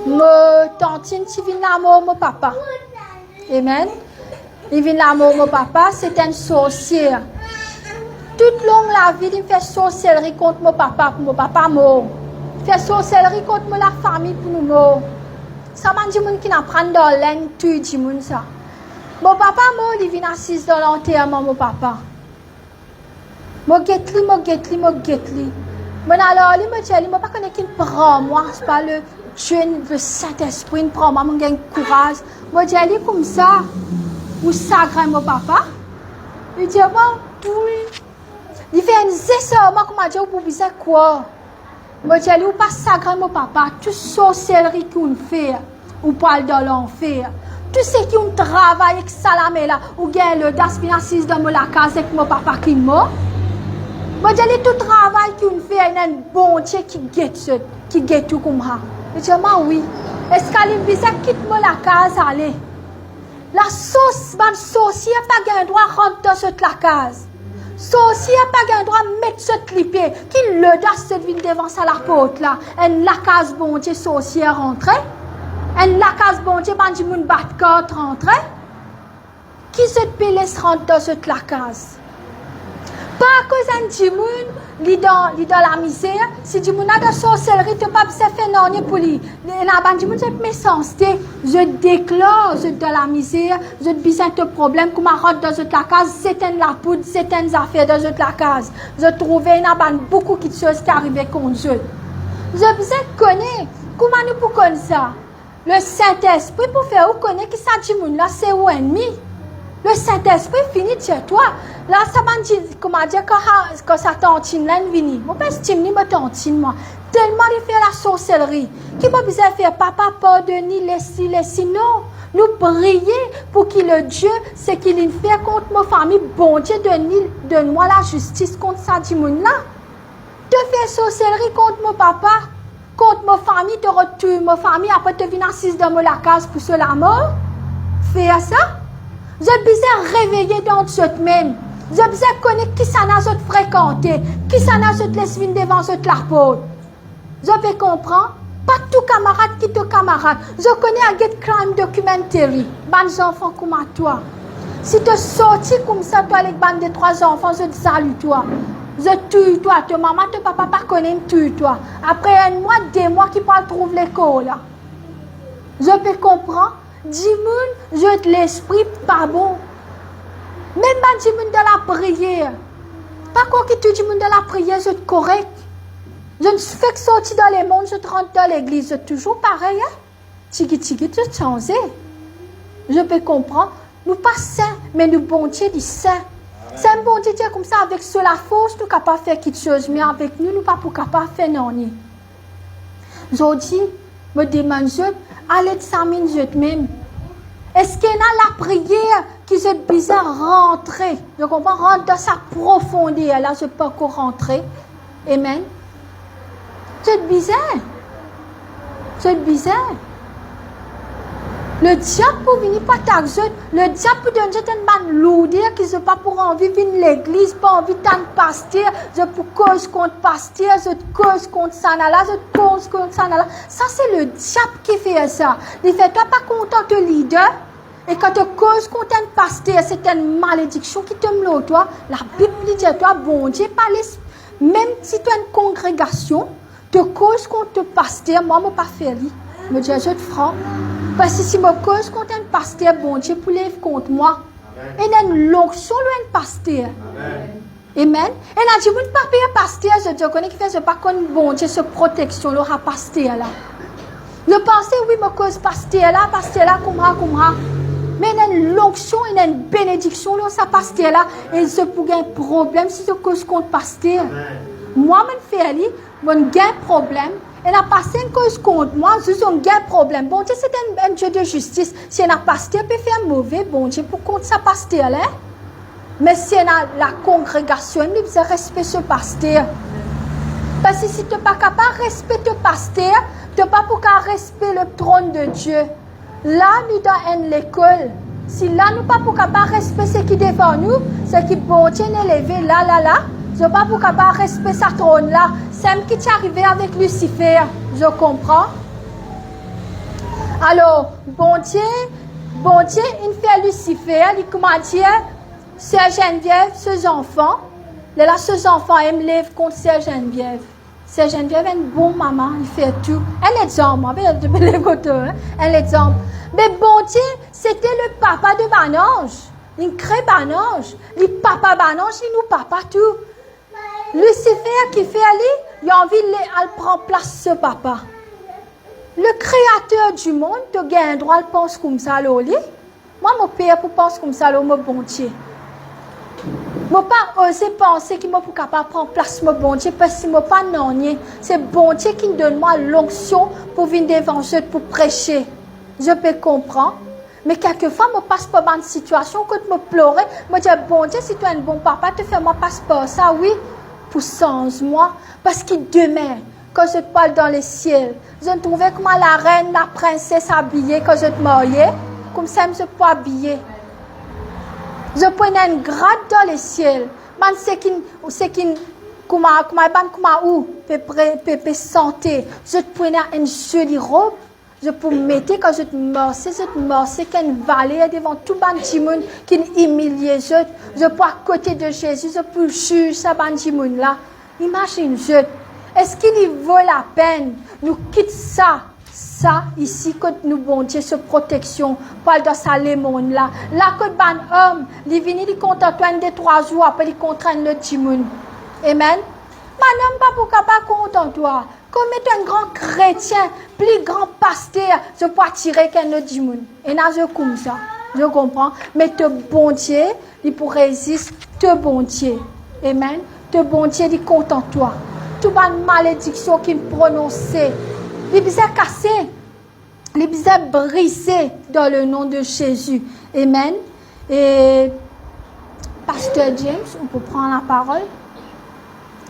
Mon tantine, tu viens l'amour, mon papa. Amen. Il vient l'amour, mon papa, c'est un sorcier. Toute longue la vie, il fait sorcellerie contre mon papa, pour mon papa mort. Il fait sorcellerie contre la famille, pour nous mort. Ça m'a dit qui n'apprend dans l'aine, tu dis ça. Mon papa mort, il vient assis dans l'enterrement, mon papa. Mon guetli. Mon alors, il me dit, il m'a pas connu qu'il prend moi, c'est pas le Dieu, le Saint-Esprit, il prend moi, mon gain courage. Moi, je dis, comme ça, vous sacrez mon papa. Il dit, bon, oui. Il fait un zéro, moi, comment dire, vous bizarre quoi? Moi, je dis, vous pas sacré mon papa, tout sorcellerie qu'on fait, ou parle dans l'enfer. Tout ce qui on travaille avec Salamé là, ou gagne le d'aspinacise dans la case avec mon papa qui est mort. Moi, je dis, tout travail qu'on fait, il y a un bon Dieu qui guette tout comme ça. Je dis, oui. Est-ce qu'elle me dit, quitte-moi la case, allez. La sauce, le sorcier n'a pas le droit de rentrer dans cette la case. Le sorcier n'a pas le droit de mettre cette clipée. Qui l'audace de venir devant ça la porte là. Et la case, bon Dieu, sorcier rentré. Et la case, bon Dieu, bandit moun bat carte rentré. Qui se peut laisser rentrer dans cette la case? Pas à cause d'un dimoun, li dans la misère, si dimoun a de sorcellerie, tu pas besoin faire non pour lui. La bande dimoun cette méchanceté, je déclare, je dans la misère, je besoin de problème, comme rentre dans cette la case, c'est la poudre, c'est une affaire dans cette la case. Je trouvais une bande beaucoup de choses qui arrivaient contre eux. Je besoin de connaître, comment nous pour connaître ça? Le Saint-Esprit pour faire ou connaître qui ça dimoun là, c'est où ennemi. Le Saint-Esprit finit chez toi. Là, ça m'a dit, comment dire, quand ça tantine, là, il vient. Mon père estime, il me tantine, moi. Tellement il fait la sorcellerie. Qui m'a besoin de faire, papa, pardonnez, laissez. Non. Nous prier pour qu'il le Dieu, c'est qu'il fait contre ma famille. Bon Dieu, donne-moi la justice contre ça, là. Tu fais sorcellerie contre mon papa, contre ma famille, te retue ma famille, après te venir assise dans la case pour se la mort. Fais ça. Vous avez besoin de réveiller dans cette même. Vous avez besoin de connaître qui ça n'a pas fréquenté, qui ça n'a pas laissé devant cette la porte. Vous avez compris? Pas tout camarade qui te camarade. Je connais un Get Crime Documentary. Ban enfants comme toi. Si tu sorti comme ça, toi avec bande de 3 enfants, je te salue toi. Je tue toi. Ta maman, ton papa pas connaît, tue toi. Après 1 mois, 2 mois, qui parle trouve l'école. Je peux comprendre. Dimoun, je l'esprit pas bon. Même pas dimoun de la prière. Pas quoi que tu dimoun de la prière, je te correct. Je ne fais que sortir dans les mondes, je te rentre dans l'église, c'est toujours pareil. Hein? Tigi, tu te changes. Je peux comprendre. Nous pas saints, mais nous bon Dieu dit saints. C'est un bon Dieu comme ça, avec cela force, nous ne pouvons pas faire quelque chose, mais avec nous, nous ne pouvons pas faire non. Aujourd'hui, me demande allez de sa minute même. Est-ce qu'il y a la prière qui est bizarre rentrer? Je comprends, rentrer dans sa profondeur. Là, je peux encore rentrer. Amen. C'est bizarre. C'est bizarre. Le diable pour venir pas t'axer. Le diable pour donner une bonne lourdeur qui n'est pas pour envie de venir l'église, pas envie d'être pasteur, je pour cause contre pasteur, je cause contre sanala, je cause contre sanala. Ça, c'est le diable qui fait ça. Il fait toi pas content de leader. Et quand tu causes contre un pasteur, c'est une malédiction qui te met toi. La Bible dit toi, bon Dieu, même si tu as une congrégation, tu causes contre le pasteur, moi, je ne pas faire. Je dis, je te franc. Parce que si je cause contre un pasteur, bon Dieu, pour lever contre moi. Et il y a une l'onction de un pasteur. Amen. Et là, je ne veux pas payer pasteur, je connais qui fait, je ne pas connaître bon Dieu, ce protection, le pasteur là. Je pensais, oui, je cause pasteur là, comme ça. Mais il y a une l'onction, il y a une bénédiction dans sa pasteur là. Et je peux un problème si je cause contre pasteur. Moi, je fais aller, je gagne un problème. Elle a passé une cause contre moi, je suis un problème. Bon Dieu, c'est un Dieu de justice. Si elle a pasteur, peut faire un mauvais, bon Dieu, pour contre sa pasteur là. Mais si elle a la congrégation, il faut respecter ce pasteur. Parce que si tu n'es pas capable de respecter le pasteur, tu n'es pas pour respecter le trône de Dieu. Là, nous dans l'école. Si là, nous pas pour capable de respecter ce qui est devant nous, ce qui bon Dieu est élevé là. Je ne suis pas pour capable de respecter sa trône là. C'est ce qui est arrivé avec Lucifer. Je comprends. Alors, bon Dieu, il fait Lucifer, il commence à dire, Sœur Geneviève, ses enfants, là, ses enfants, ils me lèvent contre Sœur Geneviève. Sœur Geneviève est une bonne maman, il fait tout. Elle est exemple, elle est exemple. Mais bon Dieu, c'était le papa de Banange. Il crée Banange. Le papa Banange, il nous papa tout. Lucifer qui fait aller, il a envie de prendre place ce papa. Le créateur du monde, tu as un droit de penser comme ça, là. Moi, mon père, pour penser comme ça, là, mon bon Dieu. Je ne pas oser penser qu'il m'a pas capable de prendre place, mon bon Dieu, parce que je ne pas non. C'est bon Dieu qui me donne moi l'onction pour venir devant eux, pour prêcher. Je peux comprendre. Mais quelquefois, je passe par une situation, quand je me pleurais, je me dis, bon Dieu, si tu es un bon papa, tu fais moi passe par ça, oui, pour sans moi. Parce que demain, quand je te parle dans les ciels, je me trouvais comme la reine, la princesse habillée, quand je te mariais, comme ça, je peux habiller. Je prenais une grade dans les ciels. C'est qui peut santé. Je prenais une jolie robe. Je peux mettre quand je te morçais qu'une vallée devant tout le monde qui humiliait. Je peux à côté de Jésus, je peux juger ça monde là. Imagine, est-ce qu'il vaut la peine nous quitter ça ici que nous bon Dieu ce protection parle de ça les monde là que ban homme il vient il content 2-3 jours après il contraint le timoun amen madame pas pour capable content toi comme étant un grand chrétien plus grand pasteur je peux attirer qu'un autre timoun et là je comme ça je comprends mais te bon Dieu il pour résister te bon Dieu amen te bon Dieu il content toi toute bonne malédiction qu'il prononçait les bizarres cassés, les bizarres brisés dans le nom de Jésus. Amen. Et Pasteur James, on peut prendre la parole.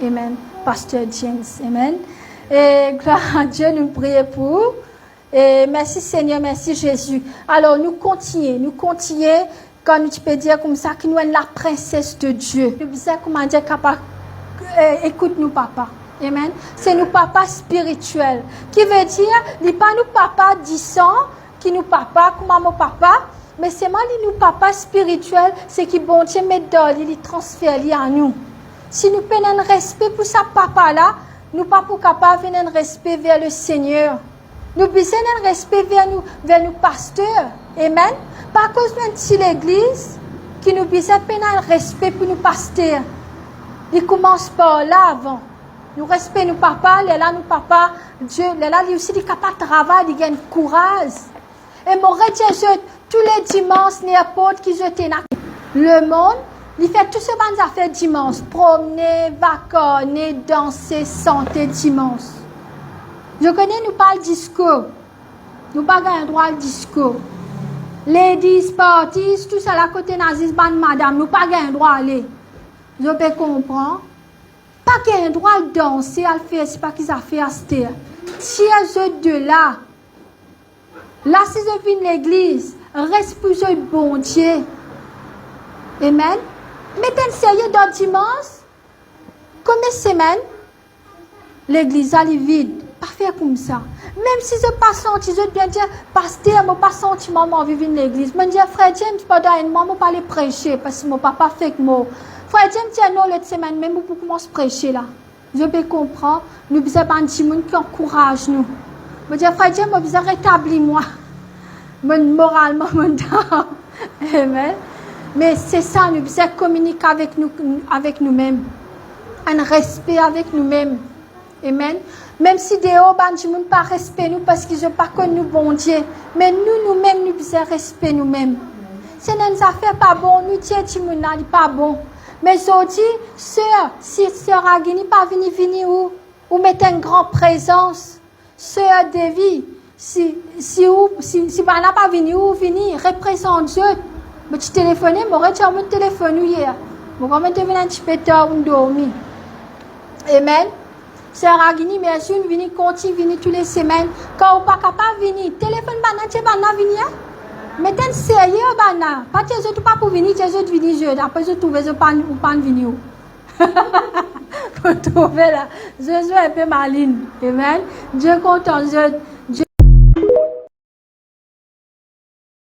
Amen. Pasteur James. Amen. Et gloire à Dieu, nous prions pour. Et merci Seigneur, merci Jésus. Alors nous continuons quand tu peux dire comme ça, que nous sommes la princesse de Dieu. Le bizarre, comment dire, capable, écoute-nous, papa. Amen. C'est nous papa spirituel. Qui veut dire, il n'est pas nous papa disant, qui nous papa, comme mon papa, mais c'est moi nous papa spirituel, c'est qui bon Dieu met dans il transfère à nous. Si nous prenons un respect pour sa papa là, nous pas pour capable venir un respect vers le Seigneur. Nous besoin un respect vers nous pasteurs. Amen. Pas cause de l'église qui nous besoin un respect pour nous pasteurs. Il commence par là avant. Nous respectons nos papas, là nous papa, Dieu, là lui aussi il est capable de travailler, il gagne courage. Et mon Dieu, tous les dimanches, n'importe qui jetait le monde, il fait tout ce qu'on a fait dimanche, promener, vacances, danser, santé dimanche. Je connais, nous parle discours, nous pas un droit de discours. Ladies, parties, tout ça là côté nazis, madame, nous pas un droit à aller. Je peux comprendre. Pas qu'il y ait un droit de danser, à le faire, c'est pas qu'ils ont fait à ce terre. Tiens-je de là. Là, si je viens de l'église, reste pour le bon Dieu. Amen. Mettez un sérieux dans dimanche. Combien de semaines? L'église, elle est vide. Pas faire comme ça. Même si je pas senti, je dois dire, pasteur, je pas senti maman vivre de l'église. Je dis, frère James, pendant un mois, je pas aller prêcher parce que mon papa fait que moi. Frère James, tiens, non, l'autre semaine, même pour commencer à prêcher là. Je peux comprendre. Nous besoin d'un petit monde qui encourage nous. Je dis, frère James, je besoin rétablir moi. Moralement, mon temps. Amen. Mais c'est ça, nous besoin communiquer avec nous-mêmes. Un respect avec nous-mêmes. Amen. Même si des hauts, du monde pas respect nous parce qu'ils n'ont pas connu bon Dieu. Mais nous-mêmes, nous besoin respect nous-mêmes. Si nous affaires pas bon, nous disons que nous n'est pas bon. Mais aujourd'hui, sœur, si sœur Agini pas venir ou mettre une grande présence, sœur Devi, si pas n'a pas venir représente Dieu. Mais tu téléphones, moi tu as mon téléphone hier. Moi quand tu viens un petit peu tard ou dormir. Amen. Sœur Agini, mais si vous venez continue toutes les semaines, quand vous pas capable de venir, téléphone tu pas venir. Mais t'es sérieux, Bana. Pas tes autres pas pour venir, tes autres venir. Après, je trouve que pas venir. Pour trouver là. Je suis un peu maline. Amen. Dieu content.